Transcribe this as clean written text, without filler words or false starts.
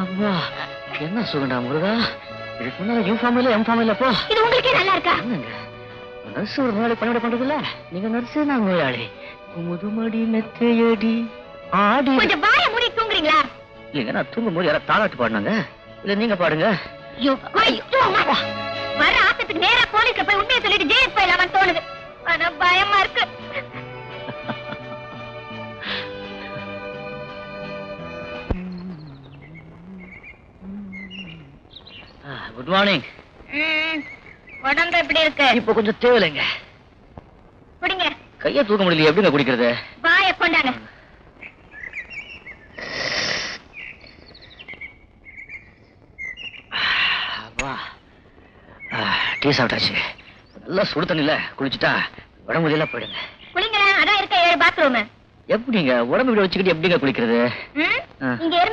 அம்மா என்ன சுகண்டா முருகா, இதுக்கு முன்னால யூனிஃபார்ம்ல எம்ஃபார்ம்ல போ. இது உங்களுக்கே நல்லா இருக்கா? நர்ஸ் ஒரு நாளை பணிவிட பண்றதில்ல, நீங்க நர்ஸ் நான் நோயாளி. முதுமடி மெத்தையடி ஆடி. கொஞ்சம் வாயை மூடி தூங்குறீங்களா? இல்லைங்க, நான் தூங்கும் போது யாராவது தாளாட்டு பாடினாங்க, இல்ல நீங்க பாடுங்க. வர ஆத்தத்துக்கு நேரா போலீஸ்ல போய் உண்மையை சொல்லிட்டு ஜெயிலுக்கு போயிடலாமான்னு தோணுது. ஆனா பயமா இருக்கு. Good morning. உடம்பு எப்படி இருக்கு? இப்ப கொஞ்சம் தேவையில்லைங்க. குடிங்க. கையை தூக்க முடியல, எப்படிங்க குடிக்கிறது? வாயை கொண்டாங்க. டீ சாப்பிட்டாச்சு. நல்லா சுடு தண்ணில குளிச்சுட்டா உடம்பு எல்லாம் போயிடுங்க. குளிங்க, அதான் இருக்க 7 பாத்ரூம். எப்படிங்க உடம்பு இப்படி வச்சுக்கிட்டு எப்படிங்க குளிக்கிறது? இங்க